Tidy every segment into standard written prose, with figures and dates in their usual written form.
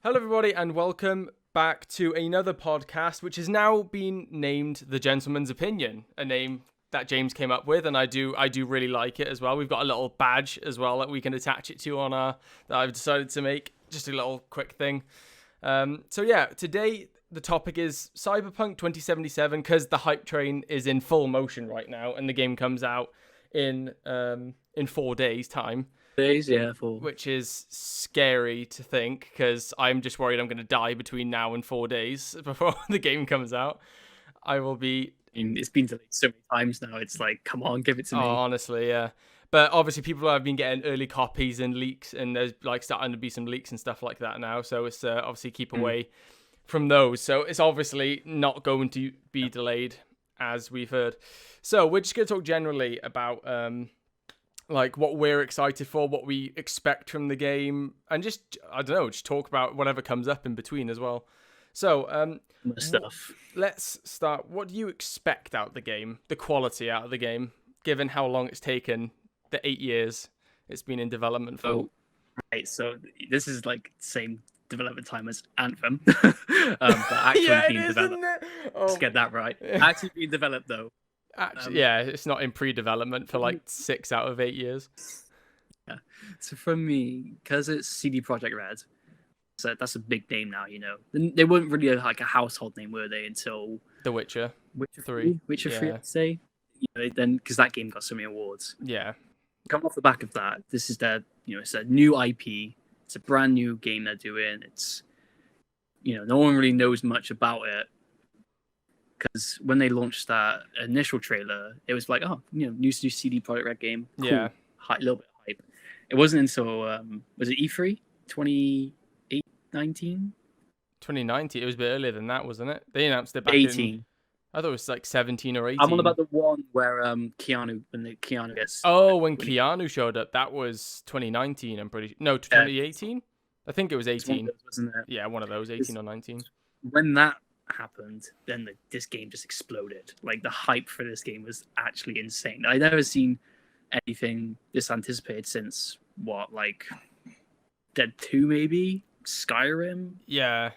Hello, everybody, and welcome back to another podcast, which has now been named The Gentleman's Opinion, a name that James came up with, and I do really like it as well. We've got a little badge as well that we can attach it to on our that I've decided to make, just a little quick thing. Today the topic is Cyberpunk 2077 because the hype train is in full motion right now, and the game comes out in 4 days' time. Days, yeah, 4. Which is scary to think because I'm just worried I'm going to die between now and 4 days before the game comes out. I will be. It's been delayed so many times now. It's like, come on, give it to me. Honestly, yeah. But obviously, people have been getting early copies and leaks, and there's like starting to be some leaks and stuff like that now. So it's obviously keep away from those. So it's obviously not going to be delayed, as we've heard. So we're just going to talk generally about like what we're excited for, what we expect from the game, and just just talk about whatever comes up in between as well. So Stuff. Let's start. What do you expect out of the game, the quality out of the game, given how long it's taken, the 8 years it's been in development for? So this is like the same development time as Anthem, but actually being developed. Let's get that right. Actually being developed though. Actually, it's not in pre-development for like 6 out of 8 years. Yeah. So for me, because it's CD Projekt Red, so that's a big name now. You know, they weren't really like a household name, were they? Until The Witcher 3, Witcher 3, I'd say. You know, then because that game got so many awards. Yeah. Come off the back of that, this is their, it's a new IP. It's a brand new game they're doing. It's, no one really knows much about it. Because when they launched that initial trailer, it was like, new CD Projekt Red game. Cool. Yeah. Little bit of hype. It wasn't until, was it E3 2019? 2019. It was a bit earlier than that, wasn't it? They announced it back 18. I thought it was like 17 or 18. I'm on about the one where Keanu gets... Oh, when Keanu showed up, that was 2019, I'm pretty... No, 2018? I think it was 18. Wasn't it? Yeah, one of those, 18 or 19. When that happened, then this game just exploded. Like, the hype for this game was actually insane. I'd never seen anything this anticipated since, Dead 2, maybe? Skyrim? Yeah.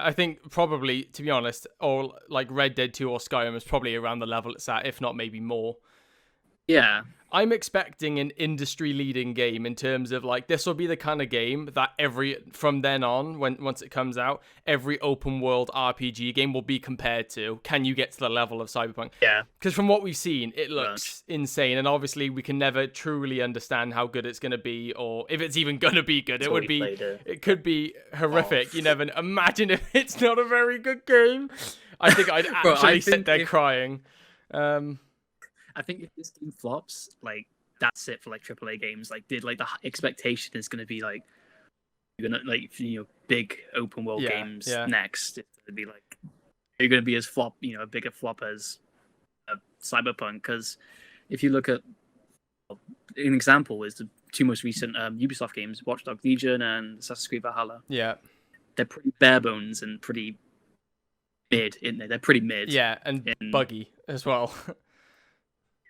I think probably, to be honest, or like Red Dead 2 or Skyrim is probably around the level it's at, if not maybe more. Yeah. I'm expecting an industry-leading game in terms of like this will be the kind of game that from then on, once it comes out, every open-world RPG game will be compared to. Can you get to the level of Cyberpunk? Yeah. Because from what we've seen, it looks insane, and obviously we can never truly understand how good it's going to be, or if it's even going to be good. It could be horrific. You never imagine if it's not a very good game. I think I'd actually sit there crying. I think if this game flops, like that's it for like AAA games. Like, the expectation is going to be like you're gonna big open world games next. It's going to be like you're going to be as a bigger flop as Cyberpunk. Because if you look at an example, is the two most recent Ubisoft games, Watch Dogs Legion and Assassin's Creed Valhalla. Yeah, they're pretty bare bones and pretty mid, isn't they? They're pretty mid. Yeah, and buggy as well.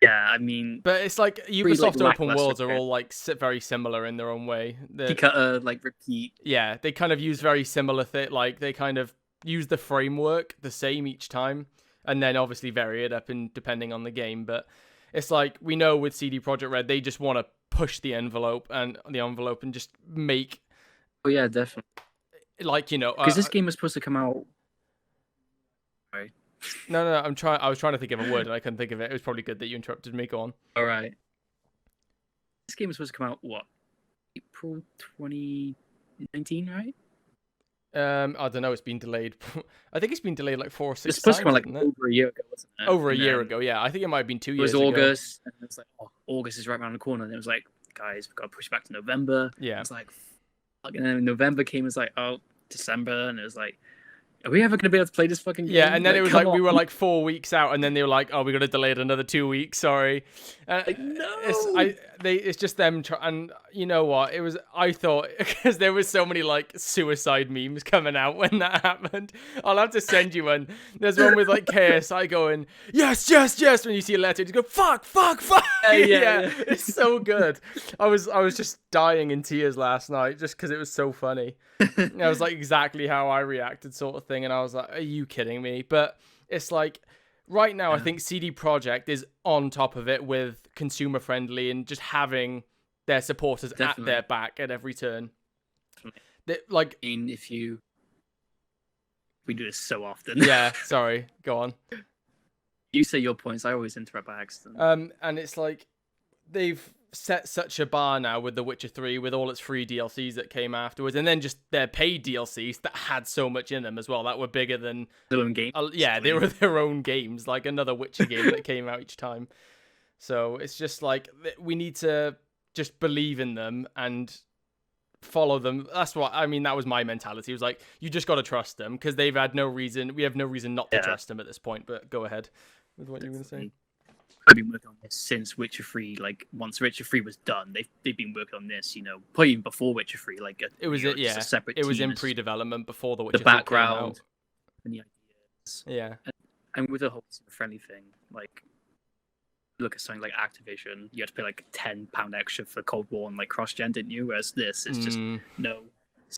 Yeah, I mean... But it's like Ubisoft open worlds are all like very similar in their own way. Repeat. Yeah, they kind of use very similar they kind of use the framework the same each time, and then obviously vary it up depending on the game. But it's like we know with CD Projekt Red, they just want to push the envelope and just make... Oh yeah, definitely. Because this game was supposed to come out... Right. No. I was trying to think of a word and I couldn't think of it. It was probably good that you interrupted me. Go on. All right. This game was supposed to come out April 2019, right? I don't know. It's been delayed. I think it's been delayed like 4 or 6 times. It's supposed to come out over a year ago, wasn't it? Over a year ago, yeah. I think it might have been 2 years ago. It was August, and it was like, August is right around the corner, and it was like, guys, we've got to push back to November. Yeah. It's like, and then November came, it's like, December, and it was like, are we ever going to be able to play this fucking game? Yeah, and then it was like we were like 4 weeks out, and then they were like, "Oh, we're gonna delay it another 2 weeks." Sorry. No. It's just them, and you know what? I thought because there was so many like suicide memes coming out when that happened. I'll have to send you one. There's one with like KSI going, "Yes, yes, yes." When you see a letter, you go, "Fuck, fuck, fuck." Yeah. It's so good. I was just dying in tears last night just because it was so funny. It was like exactly how I reacted, sort of thing, and I was like, "Are you kidding me?" But it's like right now, I think CD Projekt is on top of it with consumer friendly and just having their supporters at their back at every turn. Like, if we do this so often. Yeah, sorry, go on. You say your points. I always interrupt by accident. And it's like they've set such a bar now with The Witcher 3, with all its free DLCs that came afterwards, and then just their paid DLCs that had so much in them as well, that were bigger than their own game. Yeah, they were their own games, like another Witcher game that came out each time. So it's just like we need to just believe in them and follow them. That's what I mean. That was my mentality. It was like, you just got to trust them because they've had no reason. We have no reason not to trust them at this point. But go ahead with what you were going to say. I've been working on this since Witcher 3. Like, once Witcher 3 was done, they've been working on this, probably even before Witcher 3. Like, a separate it was in pre-development before the Witcher 3 background came out. And the ideas. Yeah. And with the whole friendly thing, like, look at something like Activision, you had to pay like £10 extra for Cold War and like cross-gen, didn't you? Whereas this is just no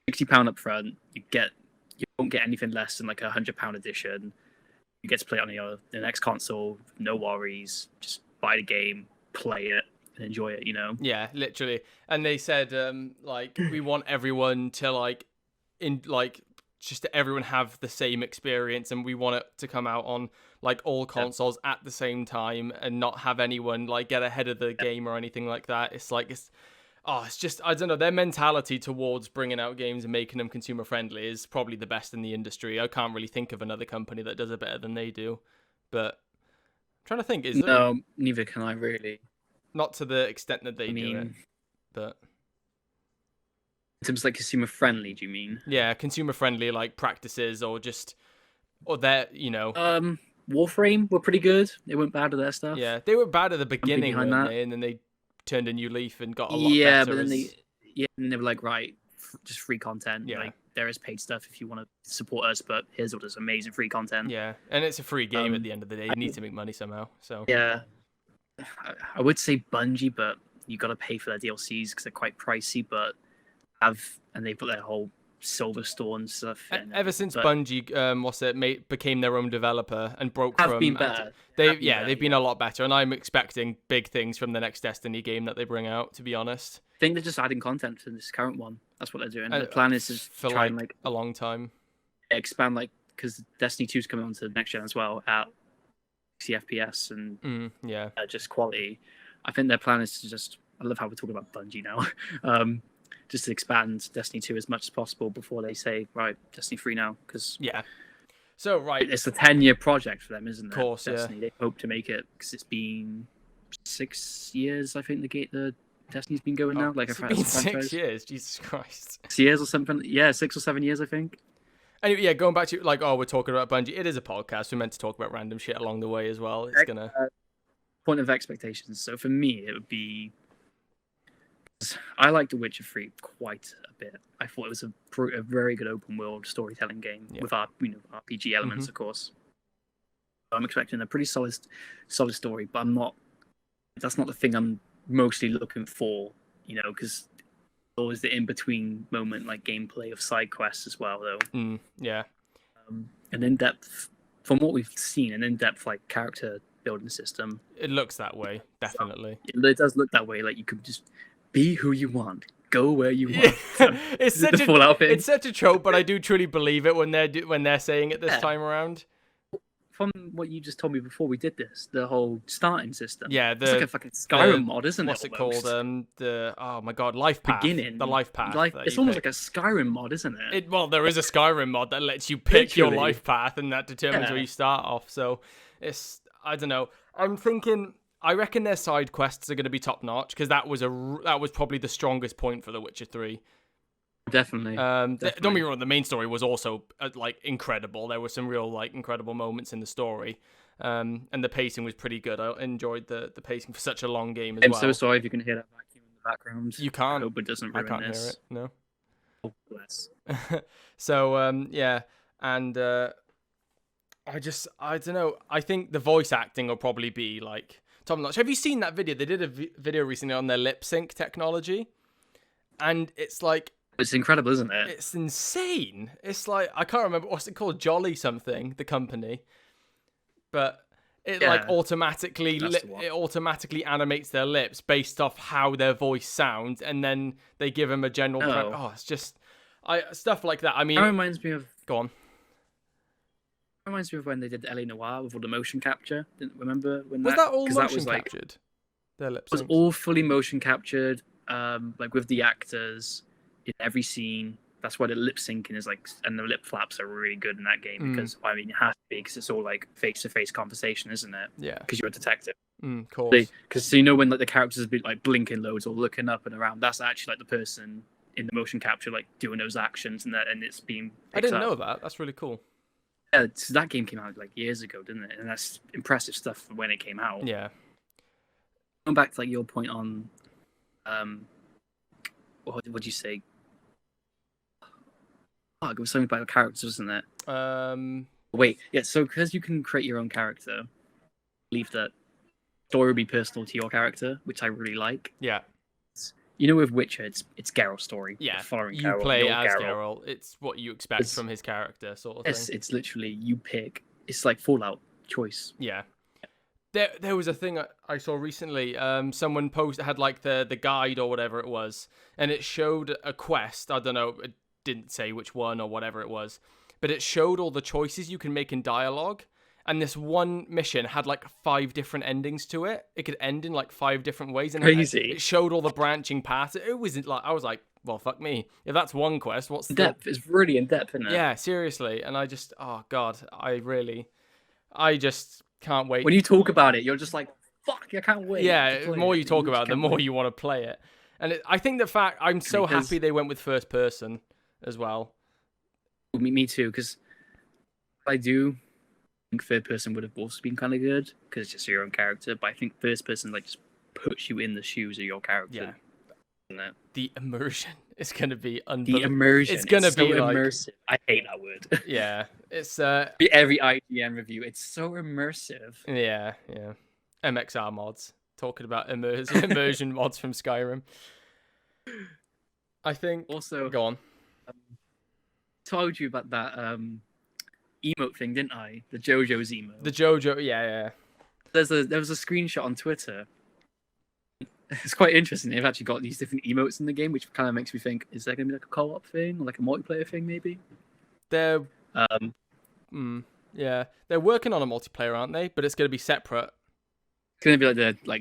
£60 up front. You won't get anything less than like £100 edition. You get to play it on the next console, no worries. Just buy the game, play it, and enjoy it. Yeah, literally. And they said like we want everyone to just to everyone have the same experience, and we want it to come out on like all consoles at the same time, and not have anyone like get ahead of the game or anything like that. It's just, I don't know, their mentality towards bringing out games and making them consumer friendly is probably the best in the industry. I can't really think of another company that does it better than they do. But I'm trying to think, No, neither can I really. Not to the extent that they do it. But in terms of like consumer friendly, do you mean? Yeah, consumer friendly like practices or their, Warframe were pretty good. They weren't bad at their stuff. Yeah, they were bad at the beginning, weren't they? And then they turned a new leaf and got a lot better. Yeah, but then they were like, right, just free content. Yeah. Like, there is paid stuff if you want to support us, but here's all this amazing free content. Yeah, and it's a free game at the end of the day. You need to make money somehow. So yeah, I would say Bungie, but you got to pay for their DLCs because they're quite pricey. But they put their whole Silver Store and stuff. Ever since Bungie, became their own developer and broke from. Been better. They've been a lot better, and I'm expecting big things from the next Destiny game that they bring out. To be honest, I think they're just adding content to this current one. That's what they're doing. The plan is to for try like a long time expand, because Destiny 2 is coming on to the next gen as well at 60 FPS and just quality. I think their plan is to just. I love how we're talking about Bungie now. Just to expand Destiny 2 as much as possible before they say, right, Destiny 3 now. Because so right, it's a 10-year project for them, isn't it? Of course, Destiny. They hope to make it because it's been 6 years. I think the Destiny's been going now. Like it's been 6 years. Jesus Christ. 6 years or something. Yeah, 6 or 7 years, I think. Anyway, going back to we're talking about Bungie. It is a podcast. We're meant to talk about random shit along the way as well. It's gonna point of expectations. So for me, it would be. I like The Witcher 3 quite a bit. I thought it was a very good open world storytelling game with RPG elements, of course. I'm expecting a pretty solid story, but that's not the thing I'm mostly looking for, because always the in-between moment, like gameplay of side quests as well, though. An in-depth, from what we've seen, an in-depth like character building system. It looks that way, definitely. It does look that way. Like you could just be who you want, go where you want. It's such a trope, but I do truly believe it when they're saying it this time around. From what you just told me before we did this, the whole starting system. Yeah, it's like a fucking Skyrim mod, isn't it? What's it called? Oh my god, life path. Beginning. The life path. It's almost like a Skyrim mod, isn't it? Well, there is a Skyrim mod that lets you pick your life path, and that determines where you start off. So I don't know. I reckon their side quests are going to be top notch because that was probably the strongest point for The Witcher 3. Definitely. Don't get me wrong, the main story was also like incredible. There were some real like incredible moments in the story, and the pacing was pretty good. I enjoyed the pacing for such a long game as well. I'm so sorry if you can hear that vacuum in the background. You can't. I hope it doesn't ruin I can't this. hear it. No. Oh, bless. So yeah, and I don't know. I think the voice acting will probably be like top notch. Have you seen that video? They did a video recently on their lip sync technology, and it's like. It's incredible, isn't it? It's insane. It's like, I can't remember, what's it called? Jolly something, the company. But it like automatically animates their lips based off how their voice sounds, and then they give them a general it's just stuff like that. I mean, that reminds me of go on. It reminds me of when they did L.A. Noire with all the motion capture. Remember when was that all motion captured? Their lip syncs? It was all fully motion captured, like with the actors in every scene. That's why the lip syncing is like, and the lip flaps are really good in that game because I mean it has to be because it's all like face-to-face conversation, isn't it? Yeah. Because you're a detective. Of course. Because you know when like the characters be like blinking loads or looking up and around, that's actually like the person in the motion capture like doing those actions and it's being. I didn't know that. That's really cool. Yeah, so that game came out like years ago, didn't it? And that's impressive stuff for when it came out. Yeah. Going back to like your point on, what would you say? Oh, it was something about the characters, wasn't it? Wait, yeah. So because you can create your own character, I believe that story will be personal to your character, which I really like. Yeah. You know, with Witcher, it's Geralt's story. Yeah, following you Geralt, play as Geralt. It's what you expect from his character, sort of thing. It's literally you pick. It's like Fallout choice. Yeah. There was a thing I saw recently. Someone had like the guide or whatever it was, and it showed a quest. I don't know. It didn't say which one or whatever it was, but it showed all the choices you can make in dialogue. And this one mission had like 5 different endings to it. It could end in like 5 different ways, and crazy. It showed all the branching paths. It was like I was like, well, fuck me. If that's one quest, what's depth? It's really in depth, isn't it? Yeah, seriously. And I just, oh god, I just can't wait. When you talk about it, you're just like, fuck, I can't wait. Yeah, the more you talk about it, the more you want to play it. And I think the fact I'm so happy they went with first person as well. Me too, because I do. I think third person would have also been kind of good because it's just your own character, but I think first person like just puts you in the shoes of your character. Yeah. The immersion is going to be unbelievable. The immersion. It's going to be so like immersive. I hate that word. Yeah, it's every IGN review. It's so immersive. Yeah. MXR mods talking about immersion mods from Skyrim. I think. Also, go on. Told you about that emote thing, didn't I? The JoJo's emote. The JoJo, yeah. There was a screenshot on Twitter. It's quite interesting. They've actually got these different emotes in the game, which kind of makes me think: is there going to be like a co-op thing or like a multiplayer thing, maybe? They're yeah, they're working on a multiplayer, aren't they? But it's going to be separate. It's going to be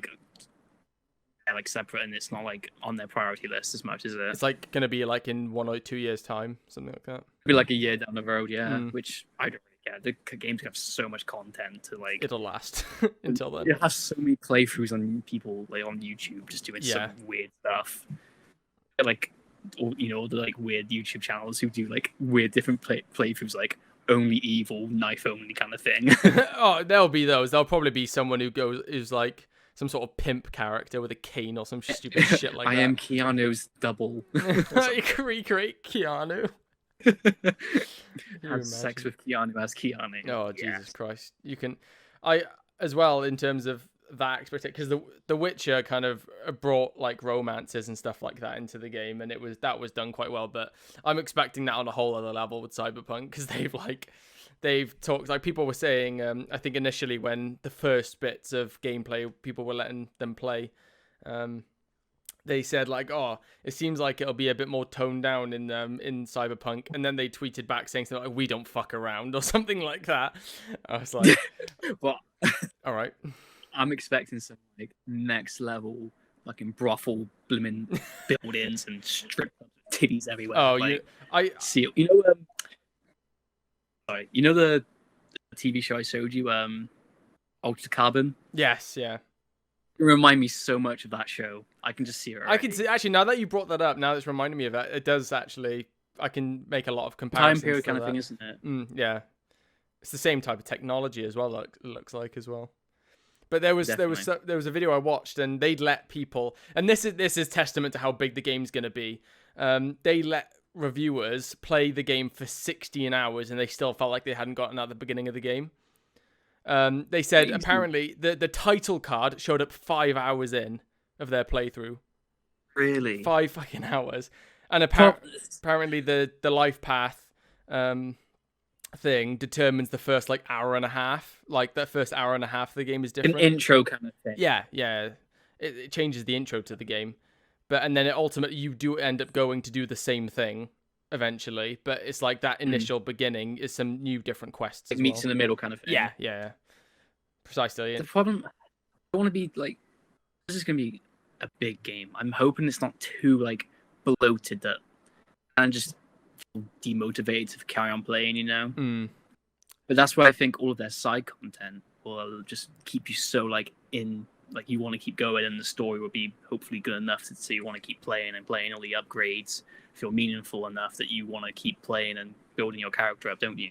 like separate, and it's not like on their priority list as much as it. It's like going to be like in 1 or 2 years' time, something like that. It'll be like a year down the road, yeah. Which I don't really care. The games have so much content to like. It'll last until then. It has so many playthroughs on people like on YouTube just doing some weird stuff. Like, you know, the like weird YouTube channels who do like weird different playthroughs, like only evil, knife only kind of thing. Oh, there'll be those. There'll probably be someone who's like some sort of pimp character with a cane or some stupid shit like that. I am Keanu's double. Recreate Keanu. Have sex with Keanu as Keanu. Oh, yes. Jesus Christ. You can... as well, in terms of that expectation, because the Witcher kind of brought like romances and stuff like that into the game, and that was done quite well, but I'm expecting that on a whole other level with Cyberpunk, because they've talked, like people were saying, I think initially when the first bits of gameplay people were letting them play, they said like, oh, it seems like it'll be a bit more toned down in Cyberpunk, and then they tweeted back saying something like, we don't fuck around or something like that. I was like, well, all right. I'm expecting some like next level fucking brothel blooming buildings and strip titties everywhere. Oh, like, I see it. You know, sorry, you know the TV show I showed you, Altered Carbon? Yes, yeah. remind me so much of that show. I can just see it already. I can see, actually, now that you brought that up, now it's reminding me of it, it does actually, I can make a lot of comparisons. Time period kind of thing, isn't it? Yeah. It's the same type of technology as well, it looks like as well. But there was a video I watched, and they'd let people, and this is testament to how big the game's going to be. They let reviewers play the game for 16 hours, and they still felt like they hadn't gotten out the beginning of the game. They said apparently the title card showed up 5 hours in of their playthrough. Really? 5 fucking hours. And apparently the life path thing determines the first like hour and a half. Like that first hour and a half of the game is different. An intro kind of thing. Yeah. It changes the intro to the game. And then ultimately you do end up going to do the same thing eventually, but it's like that initial beginning is some new different quests. It meets in the middle kind of thing. Yeah. Precisely. The problem, I don't want to be like, this is going to be a big game. I'm hoping it's not too like bloated that I'm just demotivated to carry on playing, you know? But that's why I think all of their side content will just keep you so like in, like you want to keep going, and the story will be hopefully good enough so you want to keep playing and playing all the upgrades, feel meaningful enough that you want to keep playing and building your character up, don't you?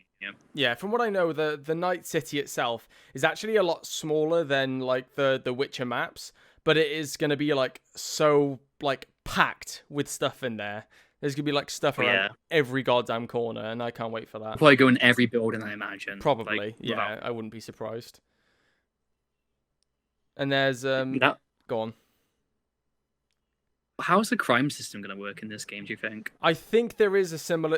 Yeah, from what I know, the Night City itself is actually a lot smaller than like the Witcher maps, but it is going to be like so like packed with stuff in there. There's going to be like stuff around every goddamn corner, and I can't wait for that. Probably go in every building, I imagine. Probably, like, yeah. I wouldn't be surprised. And there's go on. How's the crime system going to work in this game, do you think? I think there is it's similar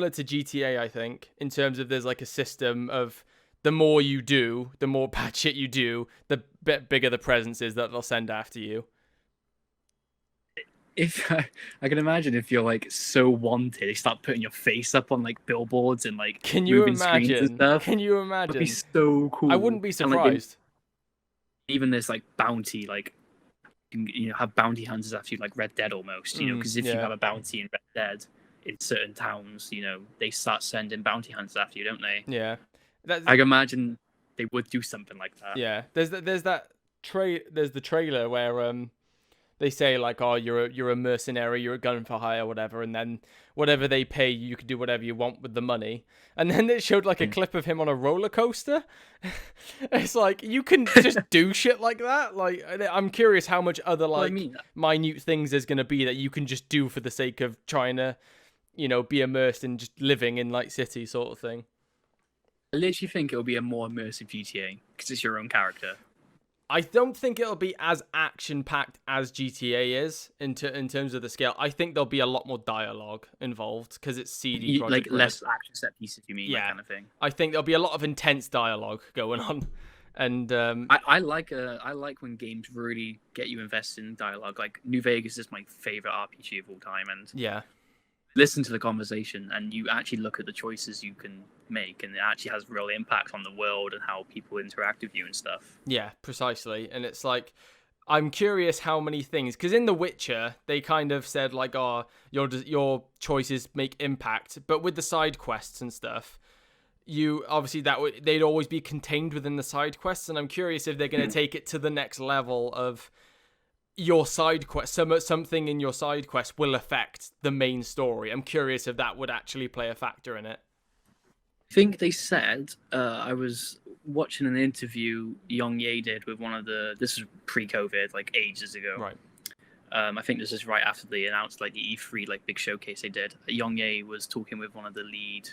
to GTA, I think, in terms of there's like a system of the more you do, the more bad shit you do, the bigger the presence is that they'll send after you. If I can imagine if you're like so wanted, they start putting your face up on like billboards and like can you moving imagine? Screens and stuff. Can you imagine? That'd be so cool. I wouldn't be surprised. And, like, even this like bounty, like you know, have bounty hunters after you, like Red Dead almost, you know, because if you have a bounty in Red Dead in certain towns, you know, they start sending bounty hunters after you, don't they? Yeah, I can imagine they would do something like that. Yeah, there's the trailer where they say like, oh, you're a mercenary, you're a gun for hire, whatever, and then whatever they pay you can do whatever you want with the money. And then it showed like a clip of him on a roller coaster. It's like you can just do shit like that. Like I'm curious how much other like minute things there's gonna be that you can just do for the sake of trying to, you know, be immersed in just living in like city sort of thing. I literally think it'll be a more immersive GTA because it's your own character. I don't think it'll be as action-packed as GTA is in terms of the scale. I think there'll be a lot more dialogue involved because it's CD Projekt like Red. less action set pieces, you mean? Yeah, that kind of thing. I think there'll be a lot of intense dialogue going on, and I like when games really get you invested in dialogue. Like New Vegas is my favorite RPG of all time, and listen to the conversation, and you actually look at the choices you can make, and it actually has real impact on the world and how people interact with you and stuff. Yeah, precisely. And it's like, I'm curious how many things, because in The Witcher they kind of said like, oh, your choices make impact, but with the side quests and stuff, you obviously they'd always be contained within the side quests, and I'm curious if they're going to take it to the next level of your side quest, something in your side quest will affect the main story. I'm curious if that would actually play a factor in it. I think they said, I was watching an interview Young Ye did with one of this is pre-COVID, like ages ago. Right. I think this is right after they announced like the E3 like big showcase they did. Young Ye was talking with one of the lead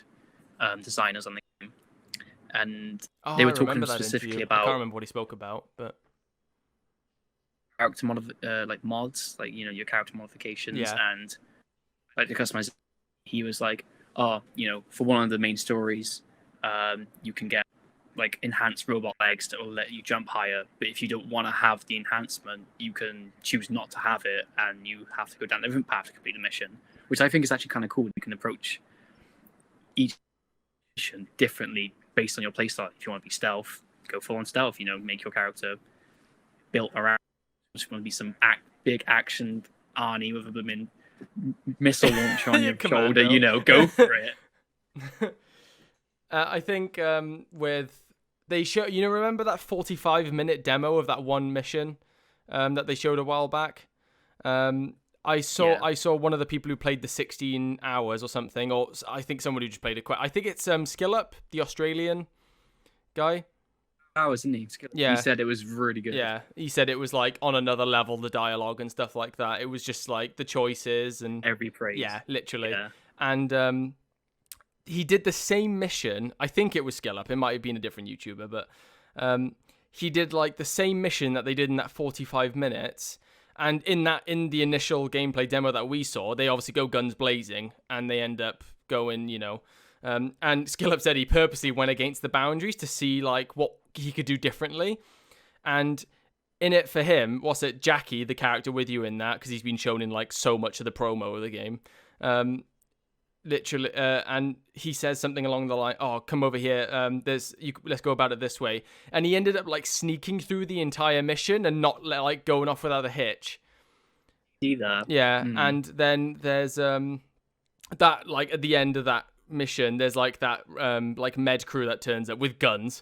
designers on the game, and they were talking specifically about. I can't remember what he spoke about, but character like mods, like, you know, your character modifications and like the customization. He was like, oh, you know, for one of the main stories, you can get like enhanced robot legs that will let you jump higher, but if you don't want to have the enhancement, you can choose not to have it, and you have to go down a different path to complete the mission, which I think is actually kind of cool. You can approach each mission differently based on your playstyle. If you want to be stealth, go full on stealth, you know, make your character built around. Just want to be some big action Arnie with a blooming missile launcher on your shoulder, you know, go for it. I think with they show, you know, remember that 45-minute demo of that one mission that they showed a while back. I saw one of the people who played the 16 hours or something, or I think someone who just played it quite. I think it's Skillup, the Australian guy. Oh, isn't he? Yeah. He said it was really good. Yeah, he said it was like on another level, the dialogue and stuff like that. It was just like the choices and every praise. Yeah, literally. Yeah. And he did the same mission. I think it was Skillup. It might have been a different YouTuber, but he did like the same mission that they did in that 45 minutes. And in the initial gameplay demo that we saw, they obviously go guns blazing and they end up going, and Skillup said he purposely went against the boundaries to see like what he could do differently. And in it for him, Jackie, the character with you in that, because he's been shown in like so much of the promo of the game. Literally, and he says something along the line, "Oh, come over here. Let's go about it this way." And he ended up like sneaking through the entire mission and not like going off without a hitch. See that? Yeah, and then there's that like at the end of that mission, there's like that like med crew that turns up with guns,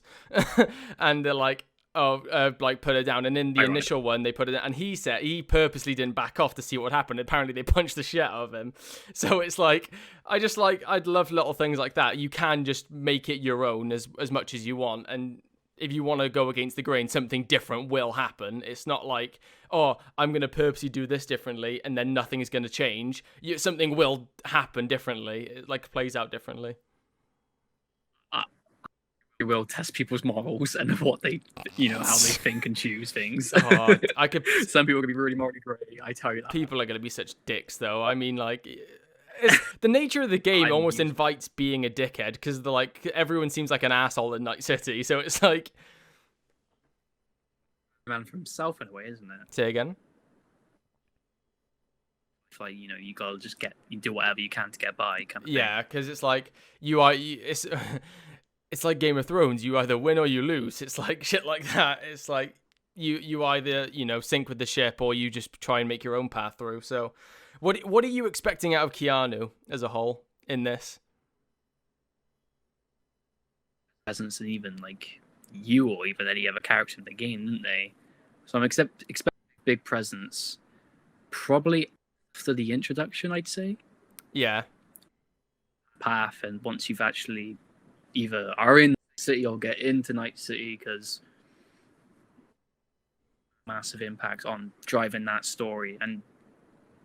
and they're like, like put it down. And in the initial one, they put it down, and he said he purposely didn't back off to see what happened. Apparently, they punched the shit out of him. So it's like I'd love little things like that. You can just make it your own as much as you want, and if you want to go against the grain, something different will happen. It's not like, oh, I'm going to purposely do this differently, and then nothing is going to change. Something will happen differently. It like plays out differently. It will test people's morals and what they, how they think and choose things. Oh, Some people are gonna be really morally grey. I tell you that. People are gonna be such dicks, though. I mean, like, the nature of the game almost invites being a dickhead because everyone seems like an asshole in Night City. So it's like, man for himself in a way, isn't it? Say again. It's like you gotta just you do whatever you can to get by, kind of thing. Yeah, because it's like it's like Game of Thrones. You either win or you lose. It's like shit like that. It's like you either sink with the ship or you just try and make your own path through. So, what are you expecting out of Keanu as a whole in this? Presence and even like you or even any other character in the game, didn't they? So I'm expecting big presence, probably after the introduction, I'd say. Yeah. Path, and once you've actually either are in Night City or get into Night City, because massive impact on driving that story, and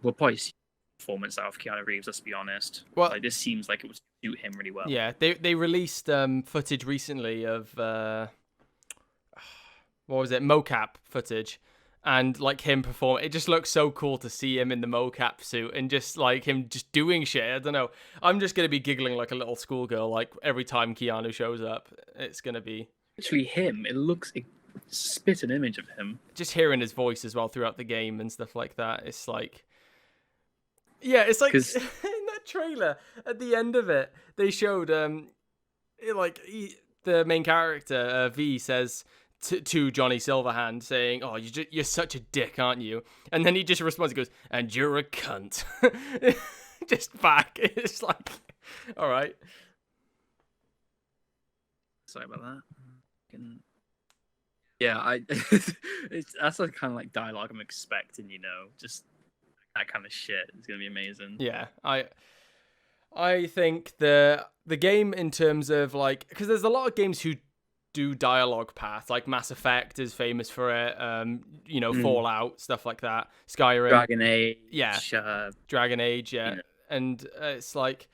we'll probably see performance out of Keanu Reeves. Let's be honest. Well, this seems like it would suit him really well. Yeah, they released footage recently of what was it, mocap footage, and like him perform. It just looks so cool to see him in the mocap suit and just like him just doing shit. I don't know. I'm just gonna be giggling like a little schoolgirl like every time Keanu shows up. It's gonna be literally him. It spit an image of him. Just hearing his voice as well throughout the game and stuff like that. It's like, yeah, it's like in that trailer at the end of it, they showed the main character V says to Johnny Silverhand saying, "Oh, you're such a dick, aren't you?" And then he just responds, he goes, "And you're a cunt." Just back. It's like, all right. Sorry about that. Yeah, that's the kind of like dialogue I'm expecting. Just that kind of shit is gonna be amazing. Yeah, I think the game in terms of like, because there's a lot of games who do dialogue paths, like Mass Effect is famous for it, Fallout, stuff like that, Skyrim, Dragon Age, Dragon Age, and it's like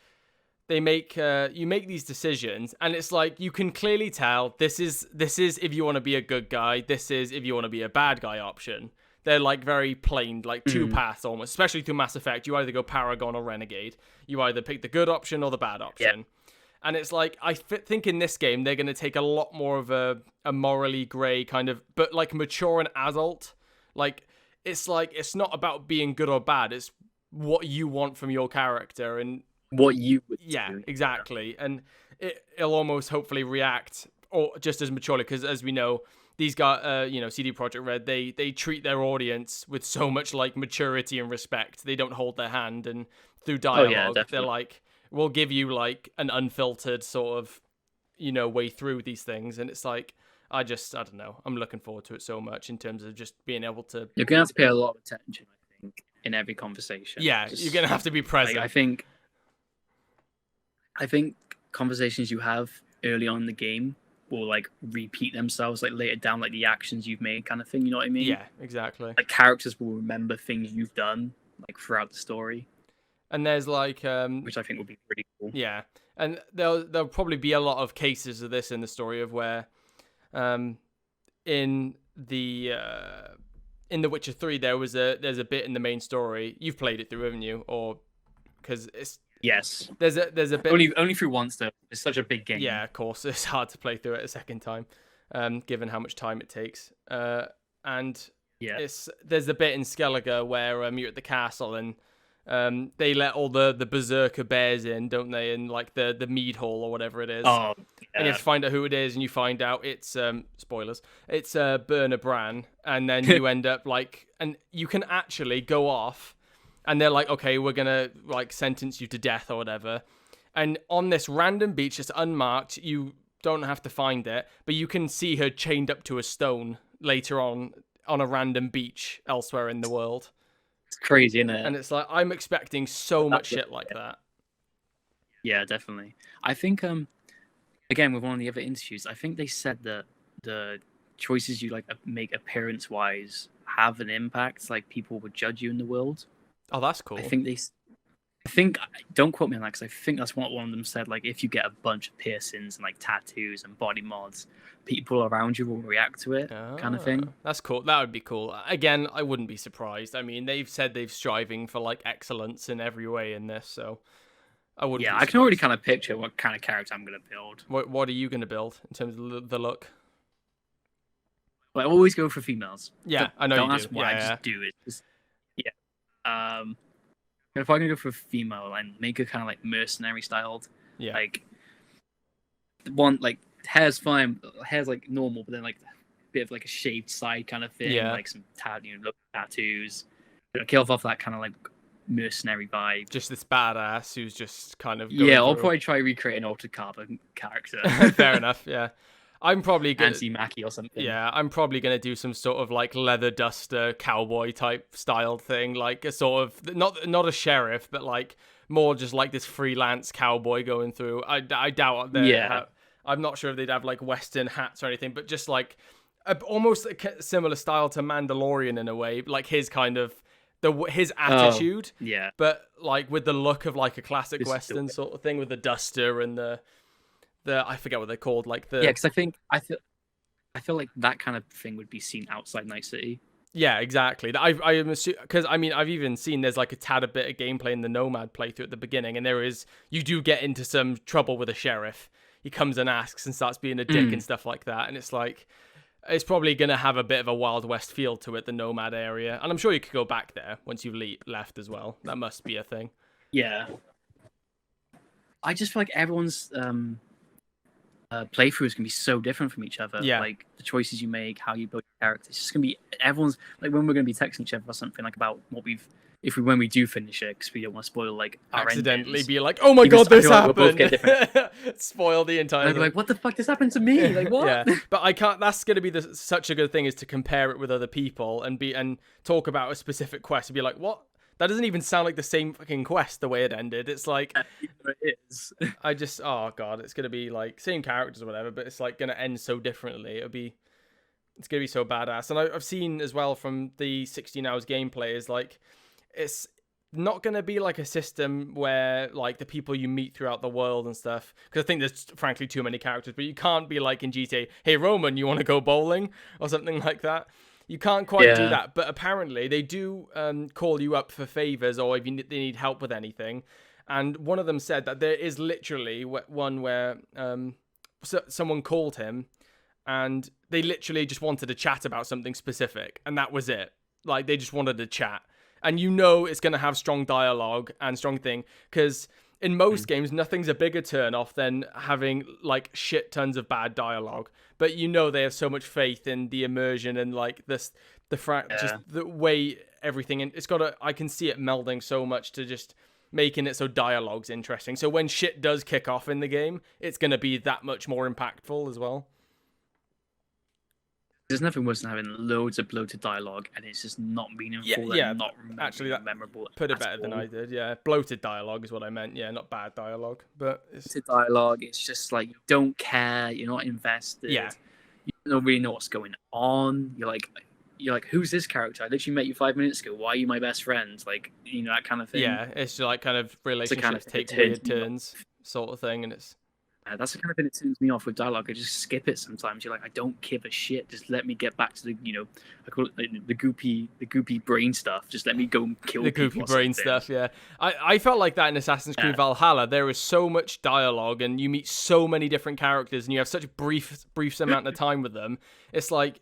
they make you make these decisions, and it's like you can clearly tell this is if you want to be a good guy, this is if you want to be a bad guy option. They're like very plain, like two paths almost, especially through Mass Effect. You either go Paragon or Renegade. You either pick the good option or the bad option. Yeah. And it's like, I think in this game, they're going to take a lot more of a morally grey kind of, but like mature and adult. Like, it's not about being good or bad. It's what you want from your character and what you would do. Exactly. And it'll almost hopefully react or just as maturely, because as we know, these guys, CD Projekt Red, they treat their audience with so much like maturity and respect. They don't hold their hand, and through dialogue, they're like, we'll give you like an unfiltered sort of, way through these things. And it's like, I don't know. I'm looking forward to it so much in terms of just being able to. You're gonna have to pay a lot of attention, I think, in every conversation. Yeah, you're gonna have to be present. I think conversations you have early on in the game will like repeat themselves like later down, like the actions you've made, kind of thing. You know what I mean? Yeah, exactly. Like characters will remember things you've done like throughout the story. And there's like which I think would be pretty cool. Yeah, and there'll probably be a lot of cases of this in the story of where, in The Witcher 3 there's a bit in the main story. You've played it through, haven't you? Or because it's yes, there's a bit only through once though. It's such a big game. Yeah, of course, it's hard to play through it a second time, given how much time it takes. And yeah, there's a bit in Skellige where you're at the castle and. They let all the berserker bears in, don't they? In like the mead hall or whatever it is. Oh, yeah. And you have to find out who it is, and you find out it's spoilers. It's Berna Bran, and then you end up like, and you can actually go off, and they're like, okay, we're gonna like sentence you to death or whatever. And on this random beach, just unmarked, you don't have to find it, but you can see her chained up to a stone later on a random beach elsewhere in the world. It's crazy, isn't it? And it's like, I'm expecting so much shit like that. Yeah, definitely. I think, again, with one of the other interviews, I think they said that the choices you like make appearance-wise have an impact. Like people would judge you in the world. Oh, that's cool. I think, don't quote me on that because I think that's what one of them said. Like, if you get a bunch of piercings and like tattoos and body mods, people around you will react to it, kind of thing. That's cool. That would be cool. Again, I wouldn't be surprised. I mean, they've said they've striving for like excellence in every way in this, so I wouldn't. Yeah, I can already kind of picture what kind of character I'm going to build. What are you going to build in terms of the look? Well, I always go for females. Yeah, I know. Don't you ask do. why. Yeah, I just do it. Yeah. If I can go for a female and make her kind of like mercenary styled, like one like hair's fine, hair's like normal, but then like a bit of like a shaved side kind of thing, like some tattoos, kill off that kind of like mercenary vibe. Just this badass who's just kind of I'll probably try recreate an altered carbon character. Fair enough. Yeah. I'm probably gonna Nancy Mackie or something. Yeah, I'm probably gonna do some sort of like leather duster cowboy type styled thing, like a sort of not a sheriff, but like more just like this freelance cowboy going through. I doubt I'm not sure if they'd have like Western hats or anything, but just like almost a similar style to Mandalorian in a way, like his kind of his attitude. But like with the look of like a classic Western sort of thing with the duster and the I forget what they're called, like the because I feel like that kind of thing would be seen outside Night City. Yeah, exactly. I am assuming because I mean I've even seen there's like a tad a bit of gameplay in the Nomad playthrough at the beginning, and you do get into some trouble with a sheriff. He comes and asks and starts being a dick and stuff like that, and it's like it's probably gonna have a bit of a Wild West feel to it, the Nomad area, and I'm sure you could go back there once you've left as well. That must be a thing. Yeah, I just feel like everyone's playthroughs can be so different from each other. Like the choices you make, how you build your characters. It's just gonna be everyone's like when we're gonna be texting each other or something like about what when we do finish it, because we don't want to spoil like our accidentally endings. Be like, oh my god, this happened. Like spoil the entire. I'd be like, what the fuck? This happened to me. Like what? Yeah, but I can't. That's gonna be such a good thing is to compare it with other people and talk about a specific quest and be like, what? That doesn't even sound like the same fucking quest the way it ended. It's like it is. Oh god, it's gonna be like same characters or whatever, but it's like gonna end so differently. It's gonna be so badass. And I've seen as well from the 16 hours gameplay is like it's not gonna be like a system where like the people you meet throughout the world and stuff. Because I think there's frankly too many characters, but you can't be like in GTA, hey Roman, you want to go bowling or something like that. You can't quite do that, but apparently they do call you up for favors or if they need help with anything. And one of them said that there is literally one where someone called him and they literally just wanted to chat about something specific. And that was it. Like they just wanted to chat. And you know it's going to have strong dialogue and strong thing because in most games, nothing's a bigger turn-off than having like shit tons of bad dialogue. But you know they have so much faith in the immersion and like just the way everything and I can see it melding so much to just making it so dialogue's interesting. So when shit does kick off in the game, it's gonna be that much more impactful as well. There's nothing worse than having loads of bloated dialogue and it's just not meaningful and not actually that memorable. Put it better than I did. Yeah, bloated dialogue is what I meant. Yeah, not bad dialogue, but it's bloated dialogue. It's just like you don't care. You're not invested. Yeah, you don't really know what's going on. You're like, who's this character? I literally met you 5 minutes ago. Why are you my best friend? Like, that kind of thing. Yeah, it's like kind of relationships kind of take weird turns, sort of thing, and it's. That's the kind of thing that turns me off with dialogue. I just skip it sometimes. You're like, I don't give a shit. Just let me get back to the, I call it the goopy brain stuff. Just let me go and kill the people. Goopy brain stuff. Yeah, I felt like that in Assassin's Creed Valhalla. There is so much dialogue, and you meet so many different characters, and you have such a brief amount of time with them. It's like,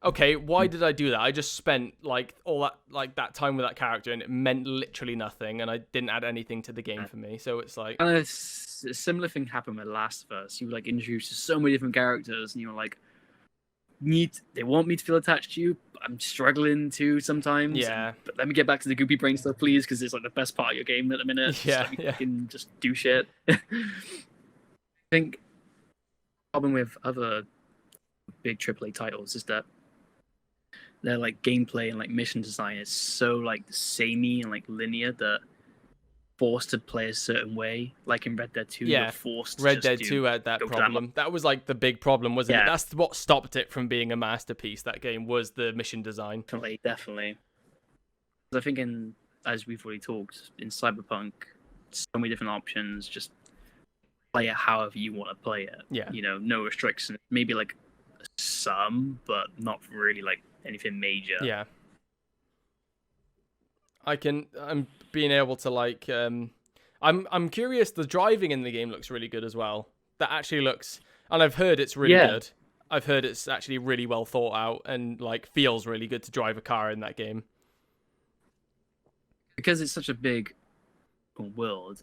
okay, why did I do that? I just spent like all that time with that character, and it meant literally nothing, and I didn't add anything to the game for me. So it's like, a similar thing happened with Last of Us. You were like introduced to so many different characters, and you were like, they want me to feel attached to you. I'm struggling to sometimes. Yeah. But let me get back to the goopy brain stuff, please, because it's like the best part of your game at the minute. Yeah. Just let me fucking just do shit. I think the problem with other big AAA titles is that their like gameplay and like mission design is so like samey and like linear that forced to play a certain way. Like in Red Dead 2, you're forced to Red Dead 2 had that problem. That was like the big problem, wasn't it? That's what stopped it from being a masterpiece. That game was the mission design. Definitely. I think as we've already talked, in Cyberpunk, so many different options. Just play it however you want to play it. Yeah. No restrictions. Maybe like some, but not really like anything major. Yeah. I'm being able to like I'm curious. The driving in the game looks really good as well. That actually looks, and I've heard it's really good. I've heard it's actually really well thought out and like feels really good to drive a car in that game. Because it's such a big open world,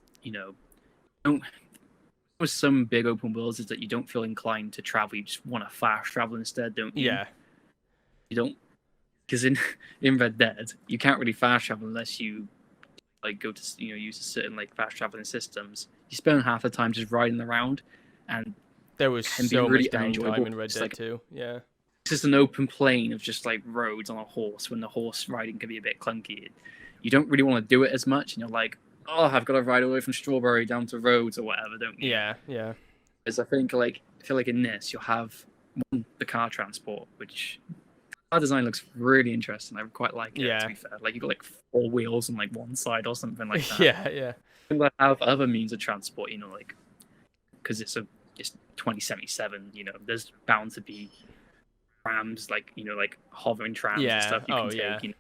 with some big open worlds is that you don't feel inclined to travel. You just want to fast travel instead, don't you? Yeah. You don't. Because in Red Dead, you can't really fast travel unless you like go to use a certain like fast traveling systems. You spend half the time just riding around, and there was so much downtime in Red Dead 2. Yeah, it's just an open plain of just like roads on a horse. When the horse riding can be a bit clunky, you don't really want to do it as much, and you're like, oh, I've got to ride away from Strawberry down to Rhodes or whatever, don't you? Yeah. Because I feel like in this you'll have the car transport, which. Car design looks really interesting. I quite like it, to be fair. Like, you got, like, 4 wheels on, like, one side or something like that. Yeah. You'll have other means of transport, like... Because it's 2077, there's bound to be trams, like, like, hovering trams and stuff you can take,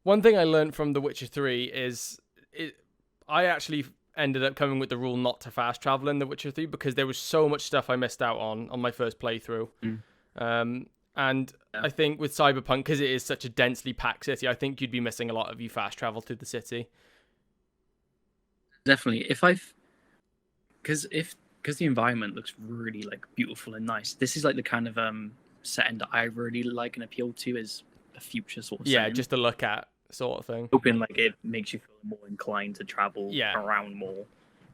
One thing I learned from The Witcher 3 is... I actually ended up coming with the rule not to fast travel in The Witcher 3 because there was so much stuff I missed out on my first playthrough. And I think with Cyberpunk, because it is such a densely packed city, I think you'd be missing a lot if you fast travel through the city. Definitely. Because the environment looks really like beautiful and nice. This is like the kind of setting that I really like and appeal to as a future sort of setting. Just to look at sort of thing. Hoping like it makes you feel more inclined to travel around more.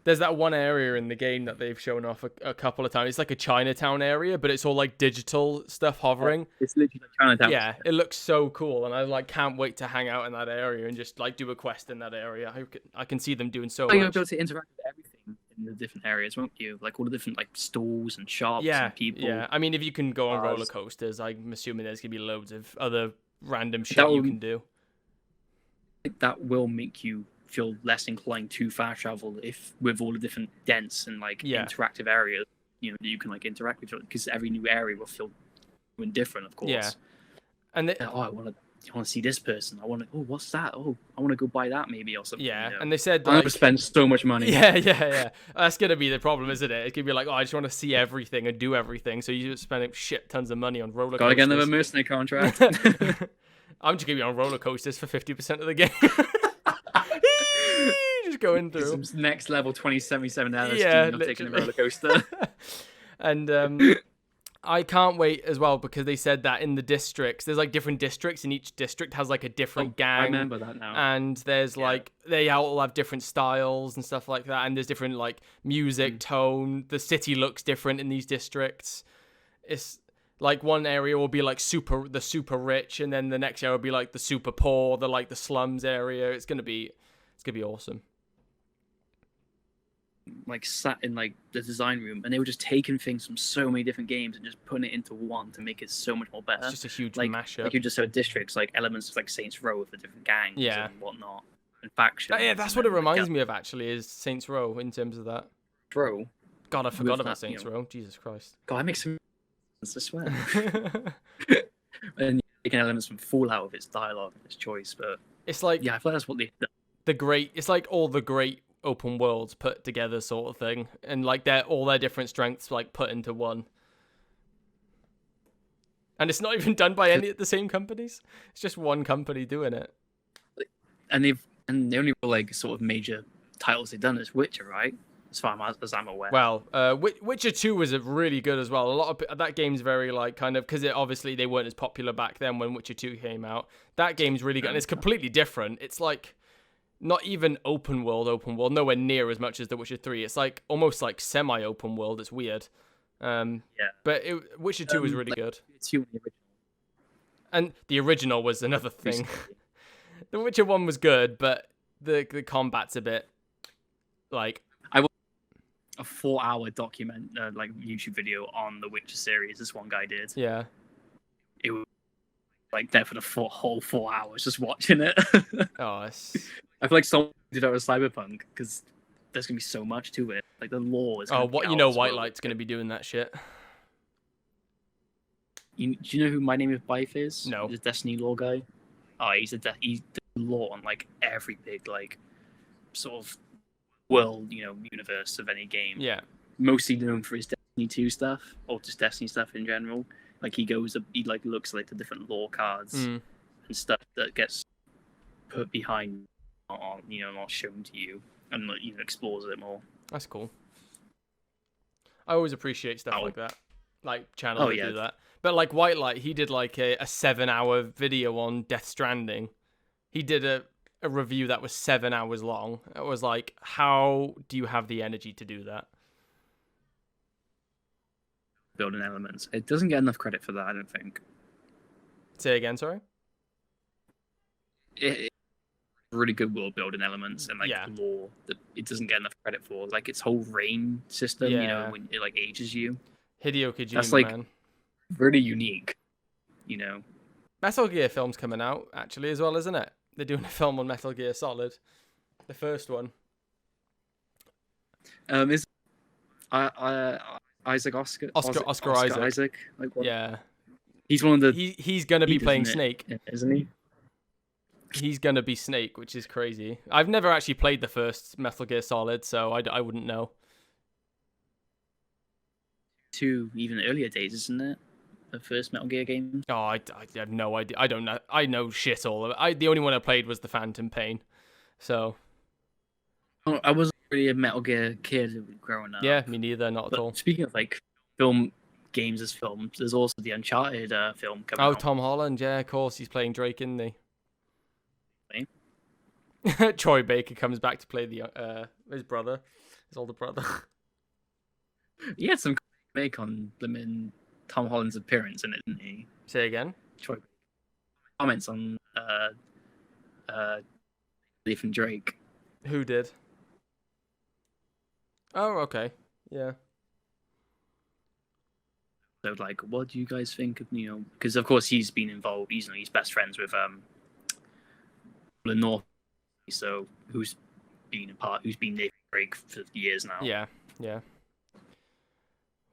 There's that one area in the game that they've shown off a couple of times. It's like a Chinatown area, but it's all like digital stuff hovering. It's literally like Chinatown. Yeah, it looks so cool, and I like can't wait to hang out in that area and just like do a quest in that area. I can see them doing so much. You'll be able to interact with everything in the different areas, won't you? Like all the different like stalls and shops and people. Yeah, I mean, if you can go on roller coasters, I'm assuming there's gonna be loads of other random shit you can do. I think that will make you feel less inclined to fast travel if with all the different dense and like interactive areas that you can like interact with, because every new area will feel different, of course. And I want to see this person. I want to. Oh, what's that? Oh, I want to go buy that maybe or something. And they said I'm gonna spend so much money. Yeah. That's gonna be the problem, isn't it? It's gonna be like, I just want to see everything and do everything. So you just spend shit tons of money on roller coasters. Gotta get another mercenary contract. I'm just gonna be on roller coasters for 50% of the game. Just going through some next level 2077 LSD not taking a roller coaster. And I can't wait as well because they said that in the districts there's like different districts and each district has like a different gang. I remember that now. And there's like they all have different styles and stuff like that, and there's different like music tone. The city looks different in these districts. Like one area will be like the super rich, and then the next area will be like the super poor, the slums area. It's gonna be awesome. Like sat in like the design room, and they were just taking things from so many different games and just putting it into one to make it so much more better. It's just a huge like mashup. Like you just said, districts, like elements of like Saints Row with the different gangs and whatnot, and factions. Yeah, that's what it reminds me of actually, is Saints Row in terms of that. Row. God, I forgot about Saints Row. Jesus Christ. God, that makes some sense, I swear. And taking elements from Fallout with its dialogue and its choice, but it's like, yeah, I feel like that's what it's like all the great open worlds put together sort of thing, and like all their different strengths like put into one. And it's not even done by any of the same companies. It's just one company doing it. And the only like sort of major titles they've done is Witcher, right? As far as I'm aware. Well, Witcher 2 was really good as well. A lot of that game's very like kind of, because obviously they weren't as popular back then when Witcher 2 came out. That game's really good, and it's completely different. It's like not even open world, nowhere near as much as The Witcher 3. It's like almost like semi-open world. It's weird. But Witcher 2 was really good. And the original was another thing. The Witcher 1 was good, but the combat's a bit like... A 4-hour like YouTube video on the Witcher series. This one guy did. Yeah. It was like there for the whole 4 hours just watching it. I feel like someone did that with Cyberpunk, because there's gonna be so much to it. Like the lore is. White Light's gonna be doing that shit. Do you know who My Name is Bife is? No. He's a Destiny lore guy. Oh, he's the lore on like every big like sort of world, universe of any game. Yeah. Mostly known for his Destiny 2 stuff, or just Destiny stuff in general. Like he like looks like the different lore cards and stuff that gets put behind on, not shown to you, and explores it more. That's cool. I always appreciate stuff like that. Like channels that do that. But like White Light, he did like a 7-hour video on Death Stranding. He did a review that was 7 hours long. It was like, how do you have the energy to do that? Building elements. It doesn't get enough credit for that, I don't think. Say again, sorry? It's really good world building elements and like lore that it doesn't get enough credit for. Like its whole rain system, when it like ages you. Hideo Kojima, that's like man. Really unique, Metal Gear film's coming out actually as well, isn't it? They're doing a film on Metal Gear Solid, the first one. Is Oscar Isaac? Like what? Yeah, he's one of the. He's gonna be playing Snake, isn't he? He's gonna be Snake, which is crazy. I've never actually played the first Metal Gear Solid, so I wouldn't know. 2 even earlier days, isn't it? The first Metal Gear game. Oh, I have no idea. I don't know. I know shit all of it. The only one I played was the Phantom Pain. So. Oh, I wasn't really a Metal Gear kid growing up. Yeah, me neither. Not at all. Speaking of like film games as films, there's also the Uncharted film coming out. Oh, Tom Holland. Yeah, of course. He's playing Drake, isn't he? Troy Baker comes back to play his brother, his older brother. He had some make on Tom Holland's appearance in it, didn't he? Say again? Troy comments on Nathan Drake. Who did? Oh, okay. Yeah. So, like, what do you guys think of, because of course he's been involved, he's best friends with Lenore, so who's been Nathan Drake for years now. Yeah.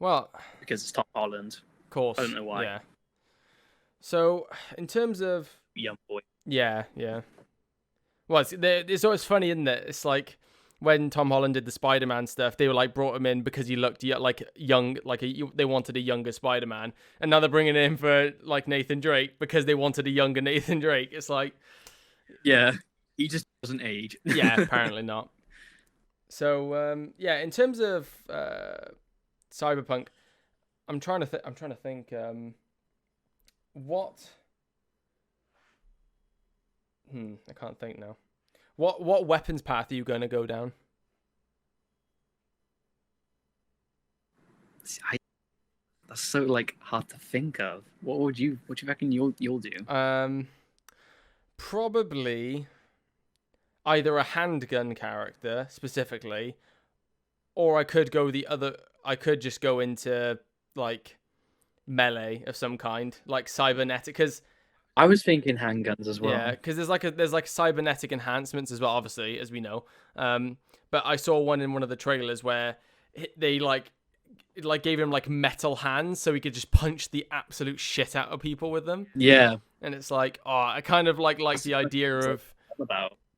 Well, because it's Tom Holland. Of course. I don't know why. Yeah. So, in terms of young boy. Yeah. Well, it's always funny, isn't it? It's like when Tom Holland did the Spider-Man stuff, they were like brought him in because he looked like young, they wanted a younger Spider-Man, and now they're bringing him in for like Nathan Drake because they wanted a younger Nathan Drake. It's like, yeah, he just doesn't age. Yeah, apparently not. So in terms of Cyberpunk, I'm trying to think. What? I can't think now. What weapons path are you going to go down? That's so like hard to think of. What do you reckon you'll do? Probably either a handgun character specifically, or I could go the other. I could just go into like melee of some kind, like cybernetic, because I was thinking handguns as well. yeah, because there's like cybernetic enhancements as well, obviously, as we know. But I saw one in one of the trailers where they like gave him like metal hands so he could just punch the absolute shit out of people with them. Yeah, and it's like, oh, I kind of like the idea of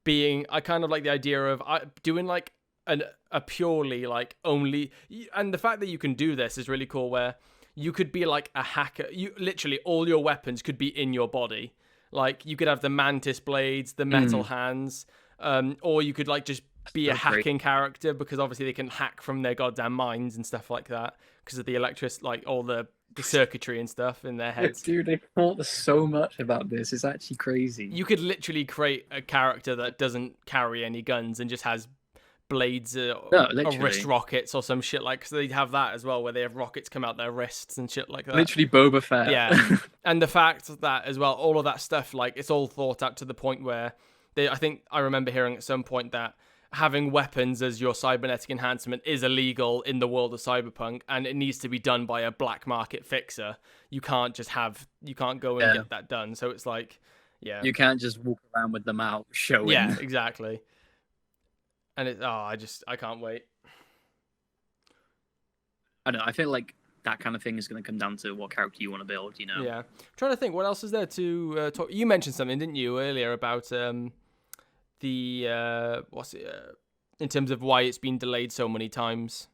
being. I kind of like the idea of doing like a purely like only, and the fact that you can do this is really cool. Where you could be like a hacker. You literally all your weapons could be in your body. Like you could have the mantis blades, the metal hands, or you could like just be a hacking character, because obviously they can hack from their goddamn minds and stuff like that because of the like all the circuitry and stuff in their heads. Dude, they thought so much about this. It's actually crazy. You could literally create a character that doesn't carry any guns and just has blades or wrist rockets or some shit, like, so they'd have that as well, where they have rockets come out their wrists and shit like that. Literally Boba Fett. Yeah. And the fact that as well, all of that stuff, like, it's all thought out to the point where I remember hearing at some point that having weapons as your cybernetic enhancement is illegal in the world of Cyberpunk, and it needs to be done by a black market fixer. You can't go and get that done. So it's like, yeah, you can't just walk around with them out showing. Yeah, exactly. And I can't wait. I don't know. I feel like that kind of thing is going to come down to what character you want to build, you know? Yeah. I'm trying to think, what else is there to talk? You mentioned something, didn't you, earlier about in terms of why it's been delayed so many times?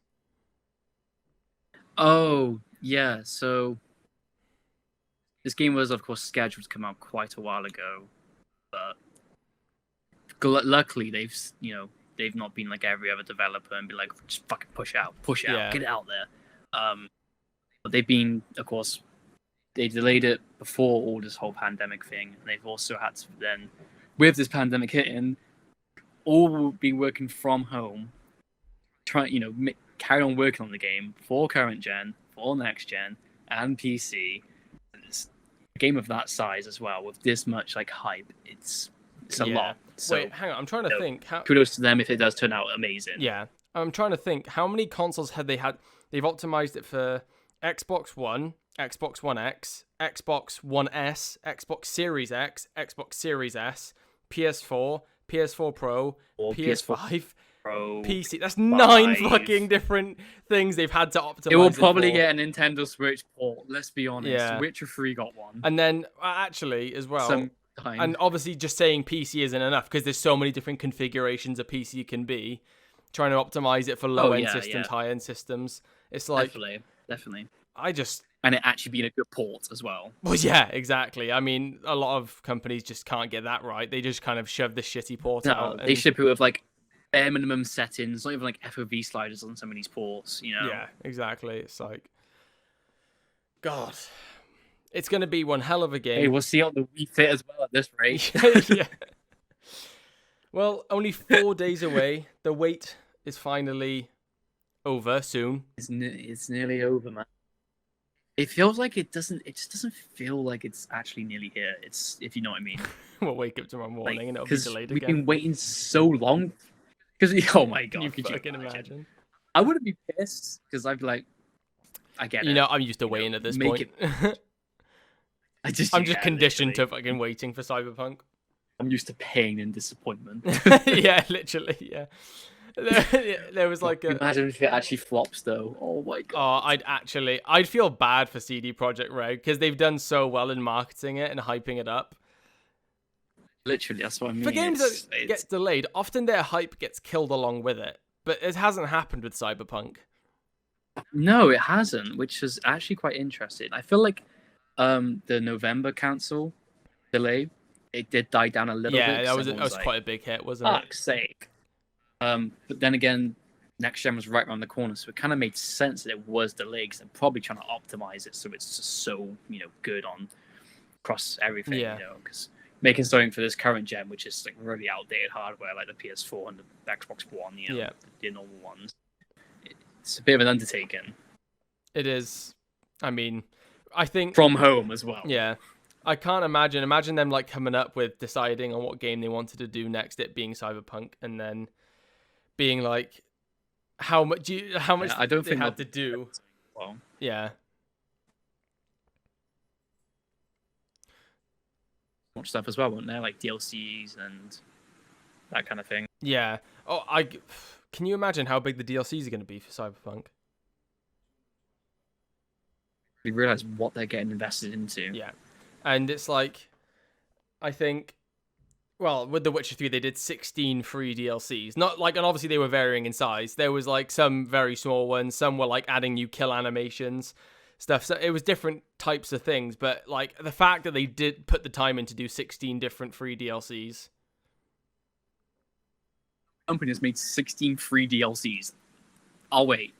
Oh, yeah. So this game was, of course, scheduled to come out quite a while ago, but luckily they've not been like every other developer and be like, just fucking push out, get it out there. But they've been, of course, they delayed it before all this whole pandemic thing, and they've also had to then, with this pandemic hitting, all been working from home, carry on working on the game for current gen, for next gen, and PC. And it's a game of that size as well, with this much like hype. It's a lot. So, wait, hang on. I'm trying to think. Kudos to them if it does turn out amazing. Yeah, I'm trying to think. How many consoles had they had? They've optimized it for Xbox One, Xbox One X, Xbox One S, Xbox Series X, Xbox Series S, PS4, PS4 Pro, PS5, Pro, PC. That's 9 fucking different things they've had to optimize. It will probably get a Nintendo Switch port. Let's be honest. Yeah. Witcher 3 got one. And then actually as well. And obviously just saying PC isn't enough, because there's so many different configurations a PC can be. Trying to optimize it for low-end systems, high-end systems. It's like... Definitely. And it actually being a good port as well. Well, yeah, exactly. I mean, a lot of companies just can't get that right. They just kind of shove this shitty port out. They ship it with like bare minimum settings, not even like FOV sliders on some of these ports, you know? Yeah, exactly. It's like... God... It's going to be one hell of a game. Hey, we'll see on the Wii Fit as well at this rate. Yeah. Well, only 4 days away. The wait is finally over soon. It's nearly over, man. It feels like it just doesn't feel like it's actually nearly here. It's, if you know what I mean. We'll wake up tomorrow morning and it'll be delayed again. We've been waiting so long. Because, oh my God. You fucking imagine. I wouldn't be pissed, because I'd be like, I get it. You know, I'm used to waiting at this point. I'm just conditioned to fucking waiting for Cyberpunk. I'm used to pain and disappointment. Yeah, literally, yeah. There was like imagine if it actually flops, though. Oh my God. Oh, I'd feel bad for CD Projekt Red, because they've done so well in marketing it and hyping it up. Literally, that's what I mean. For games that get delayed, often their hype gets killed along with it. But it hasn't happened with Cyberpunk. No, it hasn't, which is actually quite interesting. I feel like the November cancel delay, it did die down a little bit. Yeah, that was quite a big hit, wasn't it? Fuck's sake. But then again, next gen was right around the corner, so it kind of made sense that it was delayed, because they're probably trying to optimize it so it's just so, good on across everything, because making something for this current gen, which is like really outdated hardware, like the PS4 and the Xbox One, the normal ones, it's a bit of an undertaking. It is. I mean, I think from home as well. Yeah, I can't imagine them like coming up with deciding on what game they wanted to do next, it being Cyberpunk, and then being like, how much I don't they think had to do. Well, Yeah. much stuff as well, won't there? Like DLCs and that kind of thing. Yeah. Oh, can you imagine how big the DLCs are going to be for Cyberpunk? We realize what they're getting invested into. Yeah, and it's like, I think, well, with The Witcher 3, they did 16 free DLCs. Not like, and obviously they were varying in size. There was like some very small ones. Some were like adding new kill animations, stuff. So it was different types of things. But like the fact that they did put the time in to do 16 different free DLCs. Company has made 16 free DLCs. Oh, wait.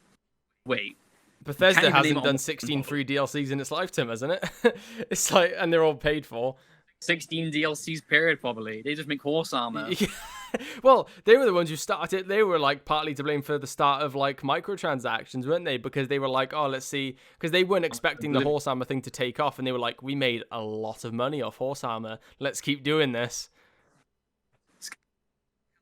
Bethesda hasn't done 16 free DLCs in its lifetime, hasn't it? It's like, and they're all paid for. 16 DLCs period, probably. They just make horse armor. Yeah. Well, they were the ones who started. They were like partly to blame for the start of like microtransactions, weren't they? Because they were like, oh, let's see, because they weren't expecting the horse armor thing to take off, and they were like, we made a lot of money off horse armor. Let's keep doing this.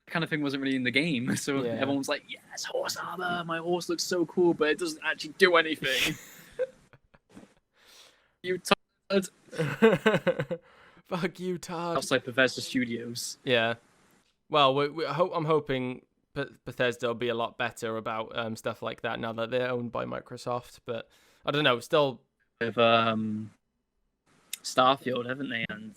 Kind of thing wasn't really in the game, so everyone was like, yes, horse armor, my horse looks so cool, but it doesn't actually do anything. You turd. Fuck you, Todd. That's like Bethesda Studios. Yeah. Well, I'm hoping Bethesda will be a lot better about stuff like that now that they're owned by Microsoft, but I don't know, still... With Starfield, haven't they? And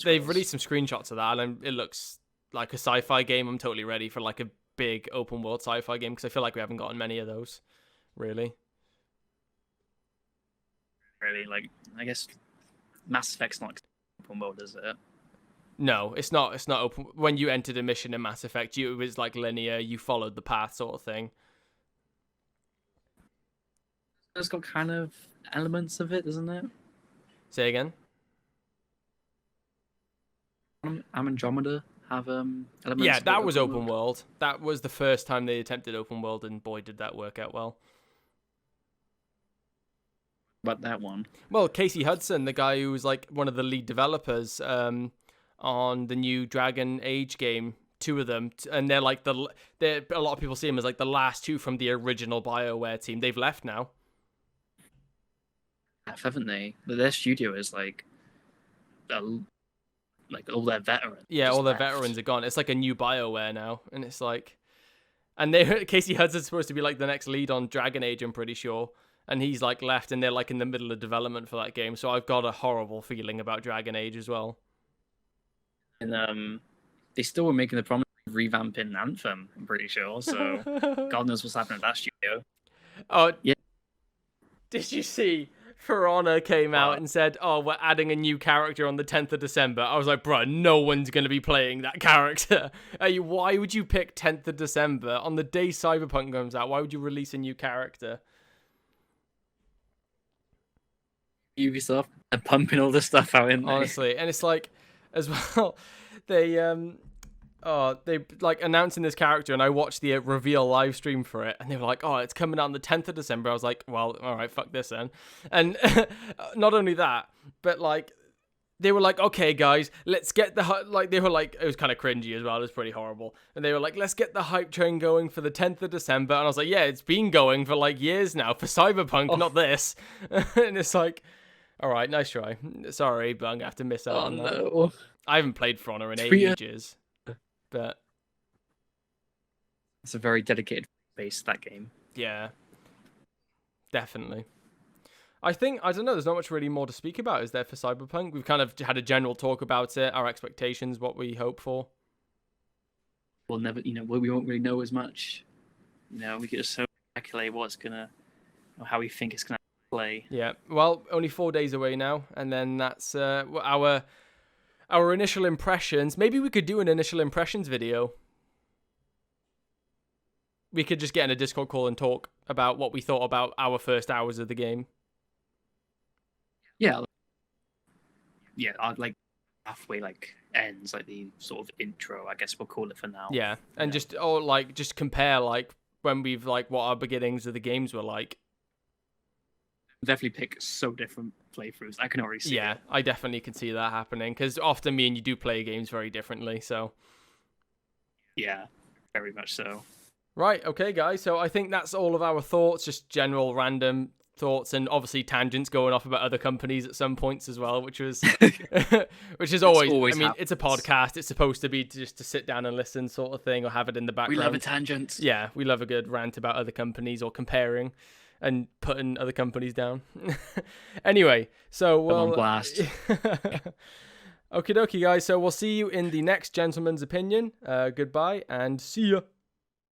they've released some screenshots of that, and it looks like a sci-fi game. I'm totally ready for like a big open world sci-fi game, because I feel like we haven't gotten many of those, really. Really, like, I guess Mass Effect's not open world, is it? No, it's not. It's not open. When you entered a mission in Mass Effect, it was like linear. You followed the path, sort of thing. It's got kind of elements of it, doesn't it? Say again. Andromeda have elements. Yeah, that was open world. That was the first time they attempted open world, and boy, did that work out well. But that one. Well, Casey Hudson, the guy who was like one of the lead developers on the new Dragon Age game, two of them, and they're like a lot of people see them as like the last two from the original BioWare team. They've left now. Haven't they? But their studio is like all their veterans. Yeah, all their veterans are gone. It's like a new BioWare now, and it's like, and Casey Hudson's supposed to be like the next lead on Dragon Age, I'm pretty sure, and he's like left, and they're like in the middle of development for that game. So I've got a horrible feeling about Dragon Age as well. And they still were making the promise of revamping Anthem, I'm pretty sure. So God knows what's happening at that studio. Oh yeah. Did you see? For Honor came out and said, oh, we're adding a new character on the 10th of December. I was like, bro, no one's going to be playing that character. Why would you pick 10th of December on the day Cyberpunk comes out? Why would you release a new character? Ubisoft are pumping all this stuff out, in there. Honestly, and it's like, as well, they like announcing this character, and I watched the reveal live stream for it, and they were like, oh, it's coming out on the 10th of December. I was like, well, all right, fuck this then. And not only that, but like they were like, okay, guys, let's get they were like, it was kind of cringy as well. It was pretty horrible. And they were like, let's get the hype train going for the 10th of December. And I was like, yeah, it's been going for like years now for Cyberpunk, not this. And it's like, all right, nice try. Sorry, but I'm gonna have to miss out on that. No. I haven't played For Honor in ages. But it's a very dedicated base, that game. Yeah, definitely. I don't know, there's not much really more to speak about, is there, for Cyberpunk? We've kind of had a general talk about it, our expectations, what we hope for. We'll never, we won't really know as much. We could just speculate how we think it's gonna play. Yeah, well, only 4 days away now, and then that's our initial impressions. Maybe we could do an initial impressions video. We could just get in a Discord call and talk about what we thought about our first hours of the game. Yeah. Yeah, I'd like halfway ends, like the sort of intro, I guess we'll call it for now. Yeah, and just compare like when we've like what our beginnings of the games were like. definitely pick so different playthroughs. I can already see Yeah, it. I definitely can see that happening because often me and you do play games very differently. So Yeah, very much so. right, okay, guys. So I think that's all of our thoughts, just general random thoughts, and obviously tangents going off about other companies at some points as well, which was, which is always. I mean, it's a podcast. It's supposed to be just to sit down and listen, sort of thing, or have it in the background. We love a tangent. Yeah, we love a good rant about other companies or comparing and putting other companies down. Anyway, so I'm on blast. Okie dokie, guys. So we'll see you in the next Gentleman's Opinion. Goodbye and see ya.